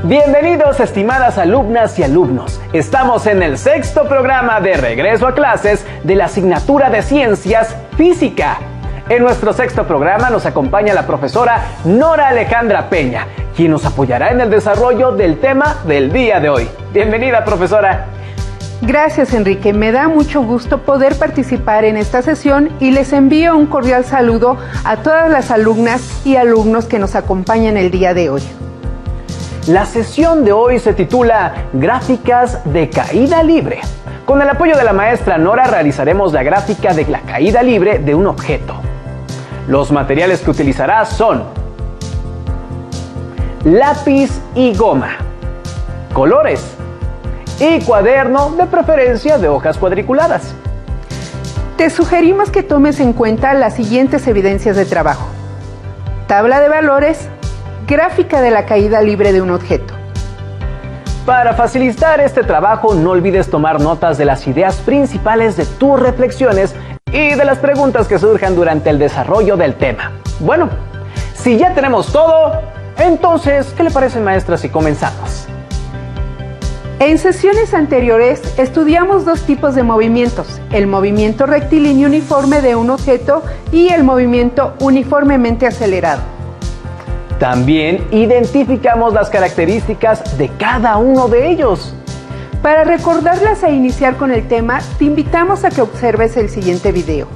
Bienvenidos, estimadas alumnas y alumnos. Estamos en el sexto programa de regreso a clases de la asignatura de Ciencias Física. En nuestro sexto programa nos acompaña la profesora Nora Alejandra Peña, quien nos apoyará en el desarrollo del tema del día de hoy. Bienvenida, profesora. Gracias, Enrique. Me da mucho gusto poder participar en esta sesión y les envío un cordial saludo a todas las alumnas y alumnos que nos acompañan el día de hoy. La sesión de hoy se titula Gráficas de caída libre. Con el apoyo de la maestra Nora realizaremos la gráfica de la caída libre de un objeto. Los materiales que utilizará son lápiz y goma, colores y cuaderno, de preferencia de hojas cuadriculadas. Te sugerimos que tomes en cuenta las siguientes evidencias de trabajo: tabla de valores, gráfica de la caída libre de un objeto. Para facilitar este trabajo, no olvides tomar notas de las ideas principales de tus reflexiones y de las preguntas que surjan durante el desarrollo del tema. Bueno, si ya tenemos todo, entonces, ¿qué le parece, maestra, si comenzamos? En sesiones anteriores estudiamos dos tipos de movimientos: el movimiento rectilíneo uniforme de un objeto y el movimiento uniformemente acelerado. También identificamos las características de cada uno de ellos. Para recordarlas e iniciar con el tema, te invitamos a que observes el siguiente video.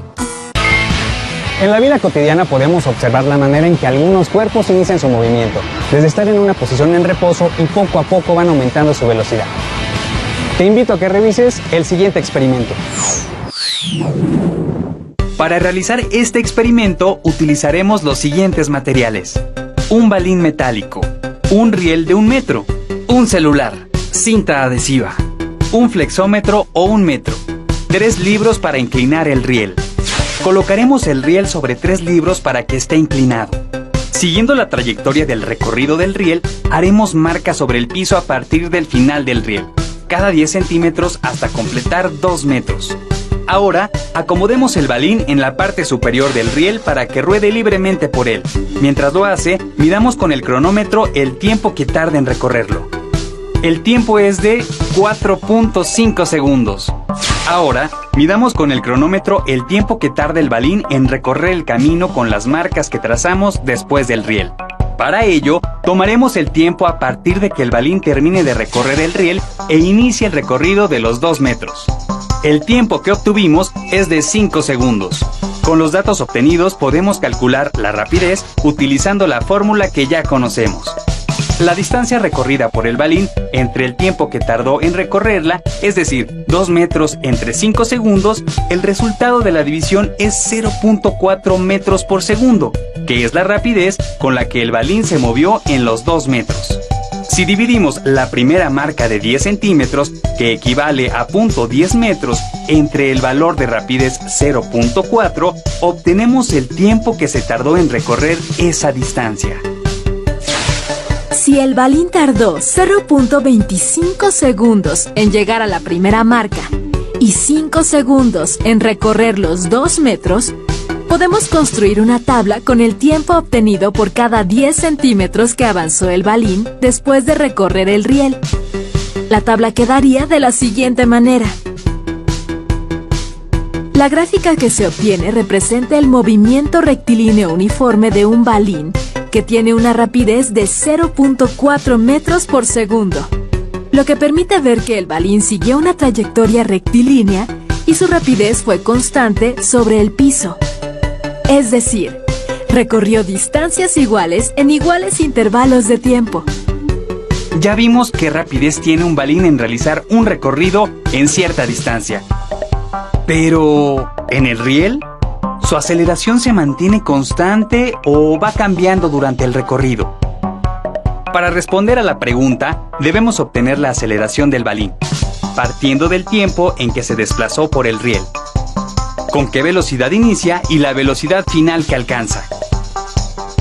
En la vida cotidiana podemos observar la manera en que algunos cuerpos inician su movimiento, desde estar en una posición en reposo y poco a poco van aumentando su velocidad. Te invito a que revises el siguiente experimento. Para realizar este experimento utilizaremos los siguientes materiales: un balín metálico, un riel de 1 metro, un celular, cinta adhesiva, un flexómetro o 1 metro, 3 libros para inclinar el riel. Colocaremos el riel sobre 3 libros para que esté inclinado. Siguiendo la trayectoria del recorrido del riel, haremos marcas sobre el piso a partir del final del riel, cada 10 centímetros hasta completar 2 metros. Ahora, acomodemos el balín en la parte superior del riel para que ruede libremente por él. Mientras lo hace, midamos con el cronómetro el tiempo que tarda en recorrerlo. El tiempo es de 4.5 segundos. Ahora, midamos con el cronómetro el tiempo que tarda el balín en recorrer el camino con las marcas que trazamos después del riel. Para ello, tomaremos el tiempo a partir de que el balín termine de recorrer el riel e inicie el recorrido de los 2 metros. El tiempo que obtuvimos es de 5 segundos. Con los datos obtenidos podemos calcular la rapidez utilizando la fórmula que ya conocemos. La distancia recorrida por el balín entre el tiempo que tardó en recorrerla, es decir, 2 metros entre 5 segundos, el resultado de la división es 0.4 metros por segundo, que es la rapidez con la que el balín se movió en los 2 metros. Si dividimos la primera marca de 10 centímetros, que equivale a 0.10 metros, entre el valor de rapidez 0.4, obtenemos el tiempo que se tardó en recorrer esa distancia. Si el balín tardó 0.25 segundos en llegar a la primera marca y 5 segundos en recorrer los 2 metros, podemos construir una tabla con el tiempo obtenido por cada 10 centímetros que avanzó el balín después de recorrer el riel. La tabla quedaría de la siguiente manera. La gráfica que se obtiene representa el movimiento rectilíneo uniforme de un balín que tiene una rapidez de 0.4 metros por segundo, lo que permite ver que el balín siguió una trayectoria rectilínea y su rapidez fue constante sobre el piso. Es decir, recorrió distancias iguales en iguales intervalos de tiempo. Ya vimos qué rapidez tiene un balín en realizar un recorrido en cierta distancia. Pero, ¿en el riel? ¿Su aceleración se mantiene constante o va cambiando durante el recorrido? Para responder a la pregunta, debemos obtener la aceleración del balín, partiendo del tiempo en que se desplazó por el riel, con qué velocidad inicia y la velocidad final que alcanza.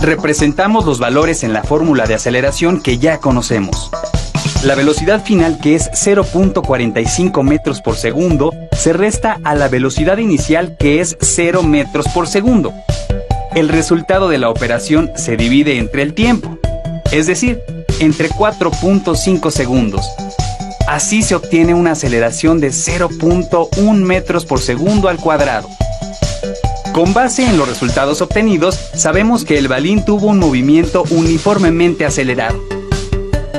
Representamos los valores en la fórmula de aceleración que ya conocemos. La velocidad final, que es 0.45 metros por segundo, se resta a la velocidad inicial, que es 0 metros por segundo. El resultado de la operación se divide entre el tiempo, es decir, entre 4.5 segundos. Así se obtiene una aceleración de 0.1 metros por segundo al cuadrado. Con base en los resultados obtenidos, sabemos que el balín tuvo un movimiento uniformemente acelerado.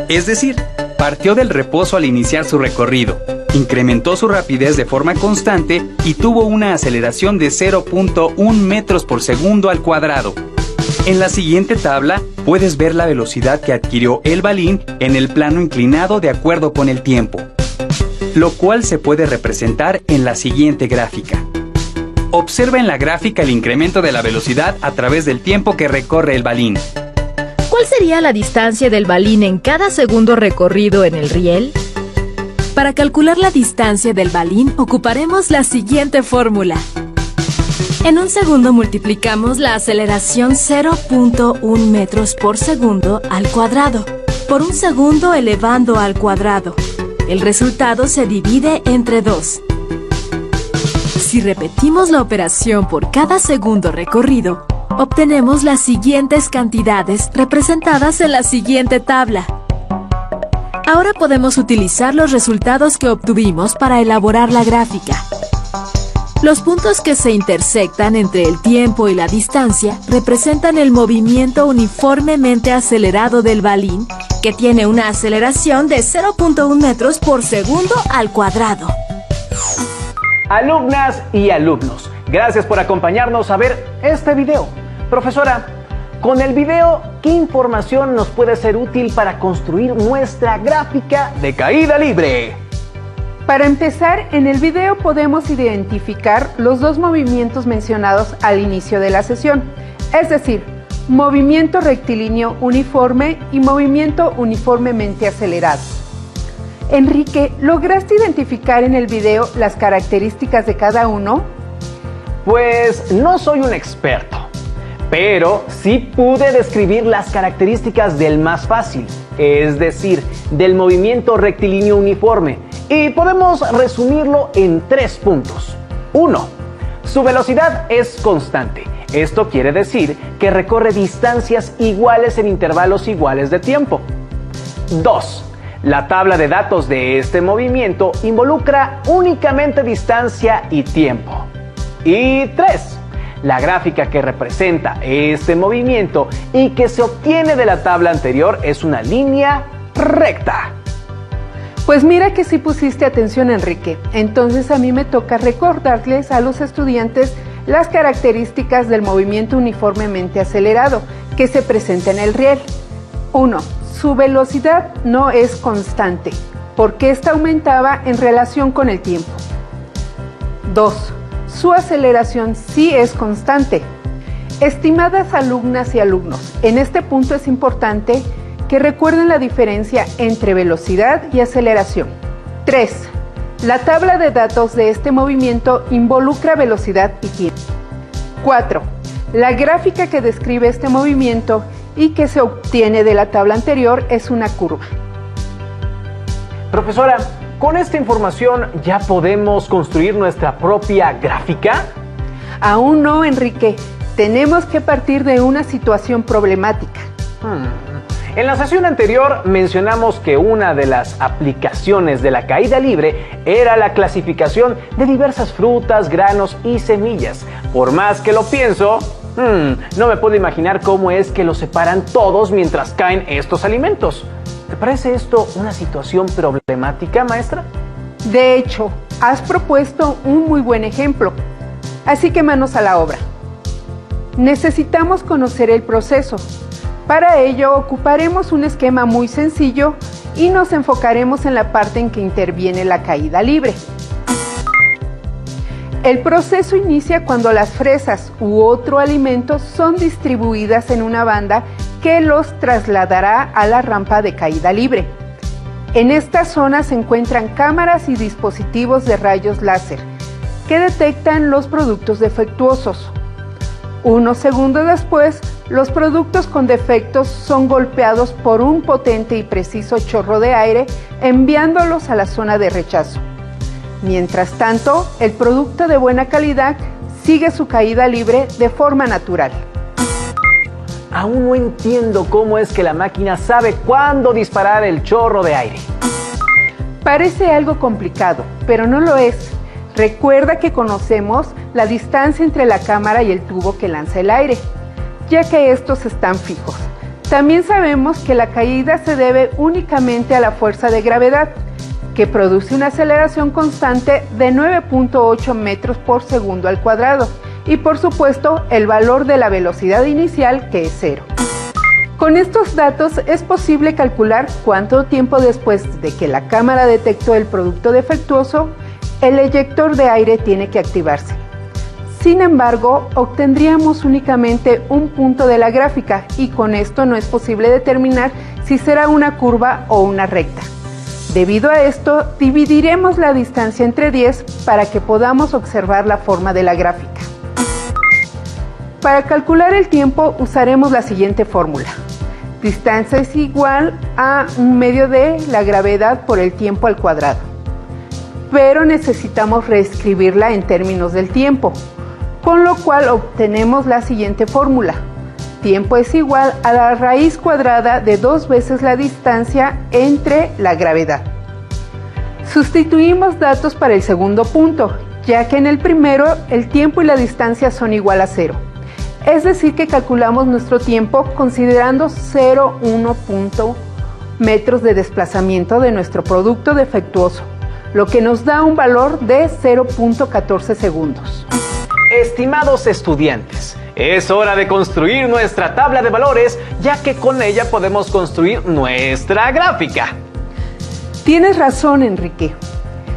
Es decir, partió del reposo al iniciar su recorrido, incrementó su rapidez de forma constante y tuvo una aceleración de 0.1 metros por segundo al cuadrado. En la siguiente tabla puedes ver la velocidad que adquirió el balín en el plano inclinado de acuerdo con el tiempo, lo cual se puede representar en la siguiente gráfica. Observa en la gráfica el incremento de la velocidad a través del tiempo que recorre el balín. ¿Cuál sería la distancia del balín en cada segundo recorrido en el riel? Para calcular la distancia del balín ocuparemos la siguiente fórmula. En un segundo multiplicamos la aceleración 0.1 metros por segundo al cuadrado por un segundo elevando al cuadrado. El resultado se divide entre 2. Si repetimos la operación por cada segundo recorrido, obtenemos las siguientes cantidades representadas en la siguiente tabla. Ahora podemos utilizar los resultados que obtuvimos para elaborar la gráfica. Los puntos que se intersectan entre el tiempo y la distancia representan el movimiento uniformemente acelerado del balín, que tiene una aceleración de 0.1 metros por segundo al cuadrado. Alumnas y alumnos, gracias por acompañarnos a ver este video. Profesora, con el video, ¿qué información nos puede ser útil para construir nuestra gráfica de caída libre? Para empezar, en el video podemos identificar los dos movimientos mencionados al inicio de la sesión, es decir, movimiento rectilíneo uniforme y movimiento uniformemente acelerado. Enrique, ¿lograste identificar en el video las características de cada uno? Pues no soy un experto, pero sí pude describir las características del más fácil, es decir, del movimiento rectilíneo uniforme, y podemos resumirlo en 3 puntos. 1. Su velocidad es constante. Esto quiere decir que recorre distancias iguales en intervalos iguales de tiempo. 2. La tabla de datos de este movimiento involucra únicamente distancia y tiempo. Y 3. La gráfica que representa este movimiento y que se obtiene de la tabla anterior es una línea recta. Pues mira que sí pusiste atención, Enrique. Entonces a mí me toca recordarles a los estudiantes las características del movimiento uniformemente acelerado que se presenta en el riel. 1. Su velocidad no es constante, porque esta aumentaba en relación con el tiempo. 2. Su aceleración sí es constante. Estimadas alumnas y alumnos, en este punto es importante que recuerden la diferencia entre velocidad y aceleración. 3. La tabla de datos de este movimiento involucra velocidad y tiempo. 4. La gráfica que describe este movimiento y que se obtiene de la tabla anterior es una curva. Profesora, ¿con esta información ya podemos construir nuestra propia gráfica? Aún no, Enrique. Tenemos que partir de una situación problemática. En la sesión anterior mencionamos que una de las aplicaciones de la caída libre era la clasificación de diversas frutas, granos y semillas. Por más que lo pienso, no me puedo imaginar cómo es que los separan todos mientras caen estos alimentos. ¿Te parece esto una situación problemática, maestra? De hecho, has propuesto un muy buen ejemplo. Así que manos a la obra. Necesitamos conocer el proceso. Para ello ocuparemos un esquema muy sencillo y nos enfocaremos en la parte en que interviene la caída libre. El proceso inicia cuando las fresas u otro alimento son distribuidas en una banda que los trasladará a la rampa de caída libre. En esta zona se encuentran cámaras y dispositivos de rayos láser que detectan los productos defectuosos. Unos segundos después, los productos con defectos son golpeados por un potente y preciso chorro de aire, enviándolos a la zona de rechazo. Mientras tanto, el producto de buena calidad sigue su caída libre de forma natural. aún no entiendo cómo es que la máquina sabe cuándo disparar el chorro de aire. Parece algo complicado, pero no lo es. Recuerda que conocemos la distancia entre la cámara y el tubo que lanza el aire, ya que estos están fijos. También sabemos que la caída se debe únicamente a la fuerza de gravedad, que produce una aceleración constante de 9.8 metros por segundo al cuadrado, y por supuesto el valor de la velocidad inicial, que es 0. Con estos datos es posible calcular cuánto tiempo después de que la cámara detectó el producto defectuoso, el eyector de aire tiene que activarse. Sin embargo, obtendríamos únicamente un punto de la gráfica y con esto no es posible determinar si será una curva o una recta. Debido a esto, dividiremos la distancia entre 10 para que podamos observar la forma de la gráfica. Para calcular el tiempo usaremos la siguiente fórmula. Distancia es igual a 1/2 de la gravedad por el tiempo al cuadrado. Pero necesitamos reescribirla en términos del tiempo, con lo cual obtenemos la siguiente fórmula. Tiempo es igual a la raíz cuadrada de 2 veces la distancia entre la gravedad. Sustituimos datos para el segundo punto, ya que en el primero el tiempo y la distancia son igual a 0. Es decir que calculamos nuestro tiempo considerando 0,1 metros de desplazamiento de nuestro producto defectuoso, lo que nos da un valor de 0.14 segundos. Estimados estudiantes, es hora de construir nuestra tabla de valores, ya que con ella podemos construir nuestra gráfica. Tienes razón, Enrique.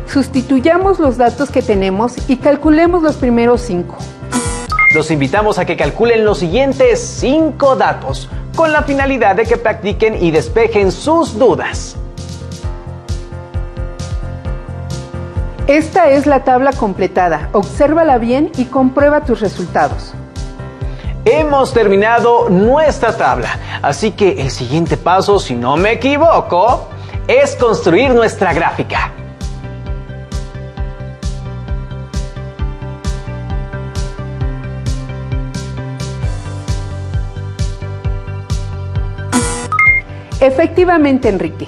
Sustituyamos los datos que tenemos y calculemos los primeros 5. Los invitamos a que calculen los siguientes 5 datos, con la finalidad de que practiquen y despejen sus dudas. Esta es la tabla completada. Obsérvala bien y comprueba tus resultados. Hemos terminado nuestra tabla, así que el siguiente paso, si no me equivoco, es construir nuestra gráfica. Efectivamente, Enrique,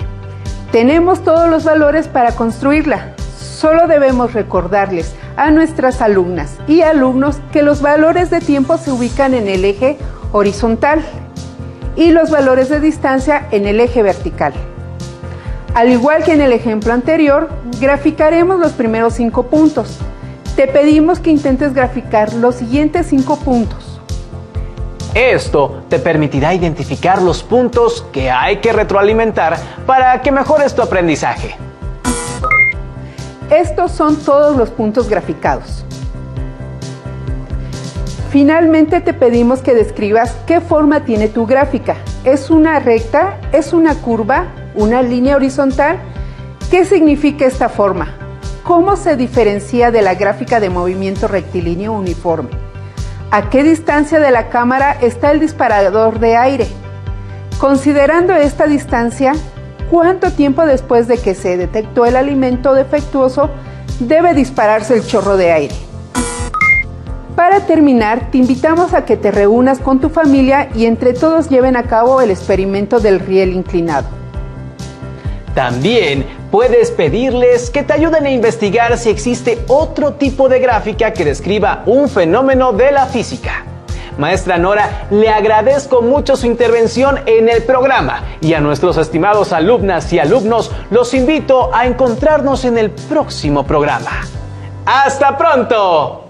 tenemos todos los valores para construirla. Solo debemos recordarles a nuestras alumnas y alumnos que los valores de tiempo se ubican en el eje horizontal y los valores de distancia en el eje vertical. Al igual que en el ejemplo anterior, graficaremos los primeros 5 puntos. Te pedimos que intentes graficar los siguientes 5 puntos. Esto te permitirá identificar los puntos que hay que retroalimentar para que mejores tu aprendizaje. Estos son todos los puntos graficados. Finalmente te pedimos que describas qué forma tiene tu gráfica. ¿Es una recta? ¿Es una curva? ¿Una línea horizontal? ¿Qué significa esta forma? ¿Cómo se diferencia de la gráfica de movimiento rectilíneo uniforme? ¿A qué distancia de la cámara está el disparador de aire? Considerando esta distancia, ¿cuánto tiempo después de que se detectó el alimento defectuoso debe dispararse el chorro de aire? Para terminar, te invitamos a que te reúnas con tu familia y entre todos lleven a cabo el experimento del riel inclinado. También puedes pedirles que te ayuden a investigar si existe otro tipo de gráfica que describa un fenómeno de la física. Maestra Nora, le agradezco mucho su intervención en el programa y a nuestros estimados alumnas y alumnos los invito a encontrarnos en el próximo programa. ¡Hasta pronto!